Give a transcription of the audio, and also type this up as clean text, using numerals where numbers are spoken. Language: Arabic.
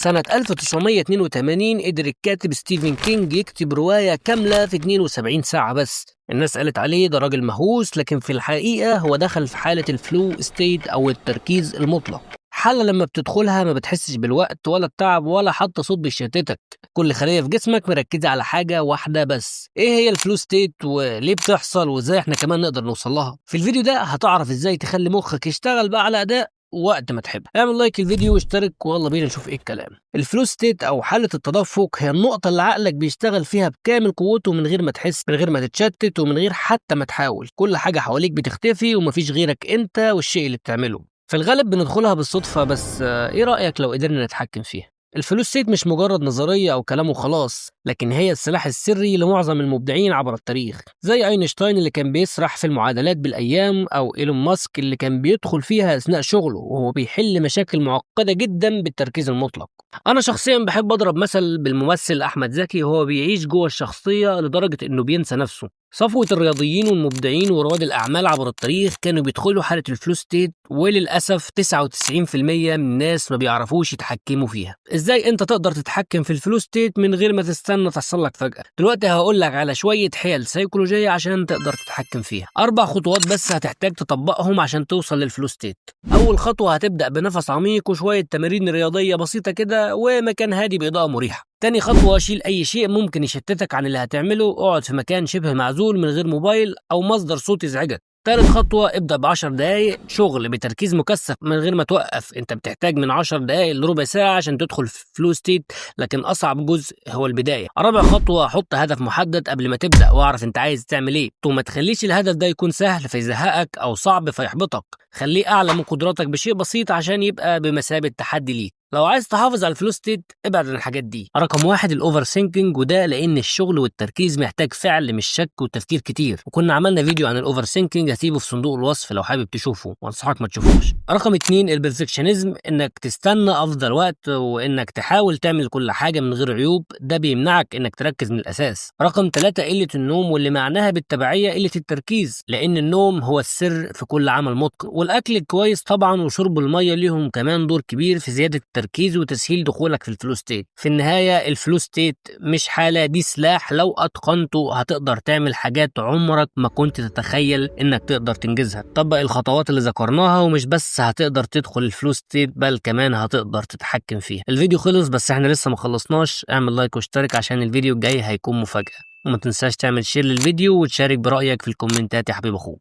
سنة 1982 قدر الكاتب ستيفن كينج يكتب رواية كاملة في 72 ساعة بس. الناس قالت عليه ده راجل مهووس، لكن في الحقيقة هو دخل في حالة الفلو ستيت أو التركيز المطلق. حالة لما بتدخلها ما بتحسش بالوقت ولا التعب ولا حتى صوت بيشتتك، كل خلية في جسمك مركزة على حاجة واحدة بس. ايه هي الفلو ستيت وليه بتحصل وازاي احنا كمان نقدر نوصل لها؟ في الفيديو ده هتعرف ازاي تخلي مخك يشتغل بقى على أداء وقت ما تحب. اعمل لايك الفيديو واشترك ويلا بينا نشوف ايه الكلام. الفلو ستيت او حالة التدفق هي النقطة اللي عقلك بيشتغل فيها بكامل قوته من غير ما تحس، من غير ما تتشتت، ومن غير حتى ما تحاول. كل حاجة حواليك بتختفي ومفيش غيرك انت والشيء اللي بتعمله. في الغالب بندخلها بالصدفة، بس ايه رأيك لو قدرنا نتحكم فيها؟ الفلو ستيت مش مجرد نظرية أو كلام وخلاص، لكن هي السلاح السري لمعظم المبدعين عبر التاريخ، زي أينشتاين اللي كان بيسرح في المعادلات بالأيام، أو إيلون ماسك اللي كان بيدخل فيها أثناء شغله وهو بيحل مشاكل معقدة جدا بالتركيز المطلق. أنا شخصيا بحب أضرب مثل بالممثل أحمد زكي، وهو بيعيش جوه الشخصية لدرجة إنه بينسى نفسه. صفوة الرياضيين والمبدعين ورواد الأعمال عبر التاريخ كانوا بيدخلوا حالة الفلو ستيت، وللأسف 99% من الناس ما بيعرفوش يتحكموا فيها. إزاي أنت تقدر تتحكم في الفلو ستيت من غير ما تستنى تحصل لك فجأة؟ دلوقتي هقول لك على شوية حيل سيكولوجية عشان تقدر تتحكم فيها. 4 خطوات بس هتحتاج تطبقهم عشان توصل للفلو ستيت. أول خطوة هتبدأ بنفس عميق وشوية تمارين رياضية بسيطة كده ومكان هادي بإضاءة مريحة. تاني خطوة شيل أي شيء ممكن يشتتك عن اللي هتعمله، اقعد في مكان شبه معزول من غير موبايل أو مصدر صوت يزعجك. تالت خطوة ابدأ ب10 دقايق شغل بتركيز مكثف من غير ما توقف. انت بتحتاج من 10 دقايق لربع ساعة عشان تدخل في فلو ستيت، لكن أصعب جزء هو البداية. رابع خطوة حط هدف محدد قبل ما تبدأ واعرف انت عايز تعمل ايه، وما تخليش الهدف ده يكون سهل فيزهقك أو صعب فيحبطك. خليه أعلى من قدراتك بشيء بسيط عشان يبقى بمثابة تحدي ليك. لو عايز تحافظ على الفلو ستيت ابعد عن الحاجات دي. رقم 1 الاوفر ثينكينج، وده لان الشغل والتركيز محتاج فعل مش شك وتفكير كتير، وكنا عملنا فيديو عن الاوفر ثينكينج هسيبه في صندوق الوصف لو حابب تشوفه، وانصحك ما تشوفوش. رقم 2 البرفكشنزم، انك تستنى افضل وقت وانك تحاول تعمل كل حاجه من غير عيوب، ده بيمنعك انك تركز من الاساس. رقم 3 قله النوم، واللي معناها بالتبعيه قله التركيز، لان النوم هو السر في كل عمل متقن. والاكل الكويس طبعا وشرب الميه ليهم كمان دور كبير في زياده التركيز وتسهيل دخولك في الفلو ستيت. في النهاية الفلو ستيت مش حالة، دي سلاح لو أتقنته هتقدر تعمل حاجات عمرك ما كنت تتخيل إنك تقدر تنجزها. طبق الخطوات اللي ذكرناها ومش بس هتقدر تدخل الفلو ستيت بل كمان هتقدر تتحكم فيها. الفيديو خلص بس احنا لسه ما خلصناش. اعمل لايك واشترك عشان الفيديو الجاي هيكون مفاجأة، وما تنساش تعمل شير للفيديو وتشارك برأيك في الكومنتات يا حبيب أخوك.